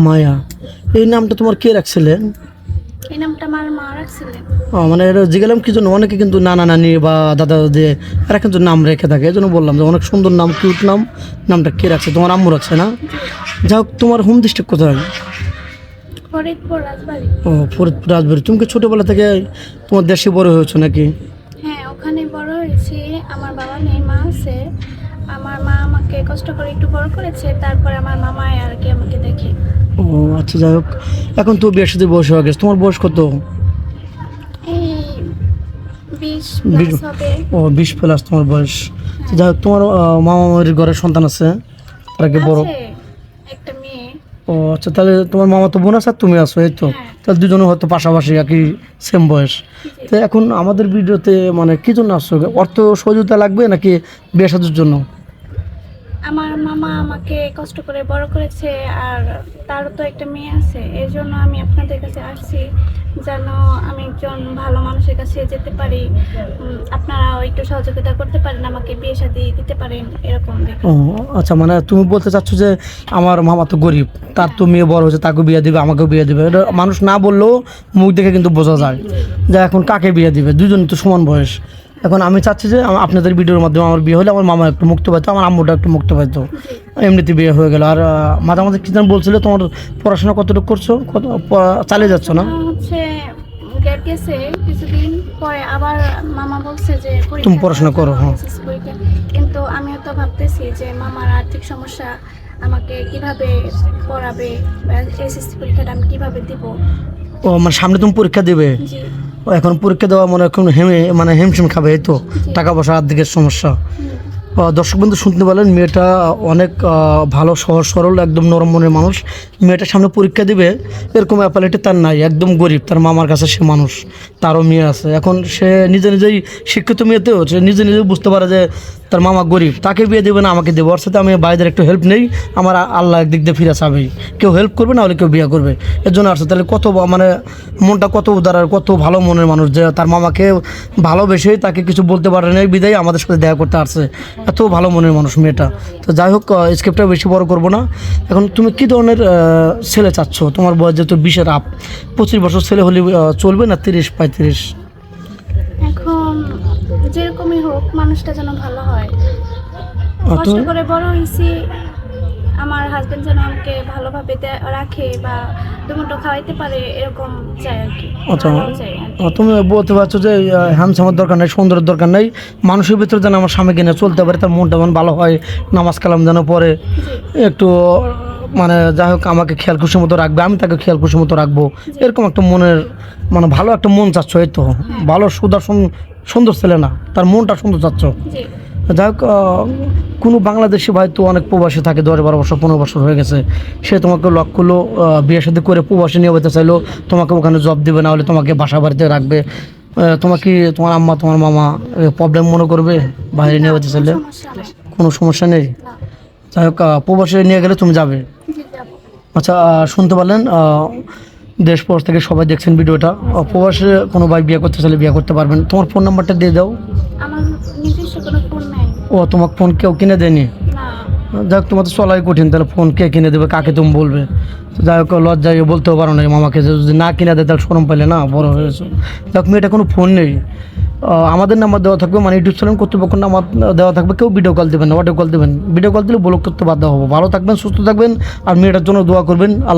মায়া, এই নামটা তোমার কে রাখছিলেন? এই নামটা আমার মা রাখছিলেন। মানে এটা জিজ্ঞালাম কি জন্য, অনেকে কিন্তু নানা নানি বা দাদা দাদি এরা কিন্তু নাম রেখে থাকে, এই জন্য বললাম যে অনেক সুন্দর নাম, কিউট নাম। নামটা কে রাখছে? তোমার আম্মু রাখছে না? যাই হোক, তোমার হোম ডিস্ট্রিক্ট কোথায়? ফরিদপুর রাজবাড়ি। ও, ফরিদপুর রাজবাড়ি। তুমি কি ছোটোবেলা থেকে তোমার দেশে বড় হয়েছো নাকি? হ্যাঁ, ওখানে বড় হয়েছি। আমার বাবা নেই, মা আছে। আমার মা আমাকে কষ্ট করে একটু বড় করেছে, তারপরে আমার মামাই আর কি আমাকে দেখে। ও আচ্ছা, যাই হোক, এখন তো বিয়ের সাথে বয়স হয়ে গেছে। তোমার বয়স কত? এই 20 প্লাস হবে। ও, 20+ তোমার বয়স। তো যাই হোক, তোমার মামা মামির ঘরে সন্তান আছে? তারা কি বড়? আছে একটা মেয়ে। ও আচ্ছা, তাহলে তোমার মামা তো বোন আছে আর তুমি আছো, এই তো। হ্যাঁ। তাহলে দুজনে হয়তো পাশাপাশি একই সেম বয়স। তো এখন আমাদের ভিডিওতে মানে কি জন্য আসছো? অর্থ সহযোগিতা লাগবে নাকি বিয়ে শাদীর জন্য? আমার মামা আমাকে কষ্ট করে বড় করেছে, আর তারও তো একটা মেয়ে আছে। এর জন্য আমি আপনাদের কাছে আসছি, যেন আমি একজন ভালো মানুষের কাছে যেতে পারি। আপনারাও একটু সহযোগিতা করতে পারেন, আমাকে বিয়ে শাদী দিতে পারেন, এরকম দেখে। ও আচ্ছা, মানে তুমি বলতে চাচ্ছ যে আমার মামা তো গরিব, তার তো মেয়ে বড় হচ্ছে, তাকেও বিয়ে দিবে, আমাকেও বিয়ে দিবে। এটা মানুষ না বললেও মুখ দেখে কিন্তু বোঝা যায় যে এখন কাকে বিয়ে দিবে। দুজন তো সমান বয়স। এখন আমি চাচ্ছি যে আপনাদের ভিডিওর মাধ্যমে আমার বিয়ে হলে আমার মামা একটু মুক্ত পাইতো, আমার আম্মুটা একটু মুক্ত পাইতো। এমনিতে বিয়ে হয়ে গেল। আর মাঝে মাঝে কি যেন বলছিলে, তোমার পড়াশোনা কতটুকু করছো, কত চালিয়ে যাচ্ছ না? হচ্ছে গ্যাপ গেছে কিছুদিন পরে, আবার মামা বলছে যে তুমি পড়াশোনা করো, হ্যাঁ। SSC পরীক্ষা। কিন্তু আমিও তো ভাবতেছি যে মামার আর্থিক সমস্যা, আমাকে কিভাবে পড়াবে, SSC পরীক্ষাটা আমি কিভাবে দিব। ও মানে সামনে তুমি পরীক্ষা দেবে? জি। ও এখন পরীক্ষা দেওয়া মনে এখন হিমশিম খাবে, এই তো। টাকা পয়সা আর্থিকের সমস্যা। দর্শক বন্ধু শুনতে পারলেন, মেয়েটা অনেক ভালো, সহজ সরল, একদম নরম মনের মানুষ। মেয়েটার সামনে পরীক্ষা দিবে এরকম অ্যাপালিটি তার নাই, একদম গরিব। তার মামার কাছে সে মানুষ, তারও মেয়ে আছে। এখন সে নিজে নিজেই শিক্ষিত মেয়েতেও সে নিজে নিজেই বুঝতে পারে যে তার মামা গরিব, তাকে বিয়ে দেবে না আমাকে দেবে। ওর সাথে আমি বাইরের একটু হেল্প নেই, আমার আল্লাহ একদিক দিয়ে ফিরে চাবেই। কেউ হেল্প করবে না হলে কেউ বিয়ে করবে, এর জন্য আসছে। তাহলে কত মানে মনটা কত উদার আর কত ভালো মনের মানুষ, যে তার মামাকে ভালোবেসেই তাকে কিছু বলতে পারে না, বিদায় আমাদের সাথে দেখা করতে আসছে। এত ভালো মনের মানুষ মেয়েটা। তো যাই হোক, স্ক্রিপ্টটা বেশি বড় করবো না। এখন তুমি কী ধরনের ছেলে চাচ্ছ? তোমার বয়স যেহেতু 20-এর আপ, 25 বছর ছেলে হলে চলবে না 30-35? এখন যেরকমই হোক, মানুষটা যেন ভালো হয়। কষ্ট তুমি করে বড় হয়েছি, আমার হাজবেন্ড যেন আমাকে ভালোভাবে রাখে বা দুমুঠো খাওয়াইতে পারে, এরকম চাই আর কি। আচ্ছা, ভালো চাই আর কি। তুমি বলতে পারছো যে হ্যান্ডসামের দরকার নেই, সুন্দরের দরকার নেই, মানুষের ভিতরে যেন আমার স্বামীকে নিয়ে চলতে পারে, তার মনটা যেন ভালো হয়, নামাজ কালাম যেন পড়ে, একটু মানে যাই হোক আমাকে খেয়াল খুশি মতো রাখবে, আমি তাকে খেয়াল খুশি মতো রাখবো, এরকম একটা মনের মানে ভালো একটা মন চাচ্ছ, এই তো। ভালো সুদর্শন সুন্দর ছেলে না, তার মনটা সুন্দর চাচ্ছ। জি। যাই হোক, কোনো বাংলাদেশি ভাই তো অনেক প্রবাসী থাকে, 10-12 বছর 15 বছর হয়ে গেছে। সে তোমাকে লক করলো, বিয়ের সাথে করে প্রবাসী নিয়ে যেতে চাইলো, তোমাকে ওখানে জব দিবে না হলে তোমাকে বাসা বাড়িতে রাখবে। তোমাকে তোমার আম্মা তোমার মামা প্রবলেম মনে করবে বাইরে নিয়ে যেতে চাইলে? সমস্যা নেই। কোনো সমস্যা নেই। না। যাই হোক, প্রবাসী নিয়ে গেলে তুমি যাবে? জি, যাবো। আচ্ছা, শুনতে পারলেন, দেশ পর থেকে সবাই দেখছেন ভিডিওটা। প্রবাসে কোনো ভাই বিয়ে করতে চাইলে বিয়ে করতে পারবেন। তোমার ফোন নাম্বারটা দিয়ে দাও। আমার নিজস্ব কোনো ফোন নাই। ও, তোমার ফোন কেউ কিনে দেয়নি? না। যাই হোক, তোমার তো চলাই কঠিন, তাহলে ফোন কে কিনে দেবে, কাকে তুমি বলবে? তো যাই হোক, লজ্জায় বলতেও পারো না মামাকে, যে যদি না কিনে দেয় তাহলে শরম পাইলে না, বড় হয়েছে। যাই হোক, মেয়েটা কোনো ফোন নেই। আমাদের নাম্বার দেওয়া থাকবে, মানে ইউটিউব চ্যানেল কর্তৃপক্ষের নাম্বার দেওয়া থাকবে। কেউ ভিডিও কল দেবেন না, অডিও কল দেবেন। ভিডিও কল দিলে ব্লক করতে বাধ্য হবো। ভালো থাকবেন, সুস্থ থাকবেন, আর মেয়েটার জন্য দোয়া করবেন। আল্লাহ।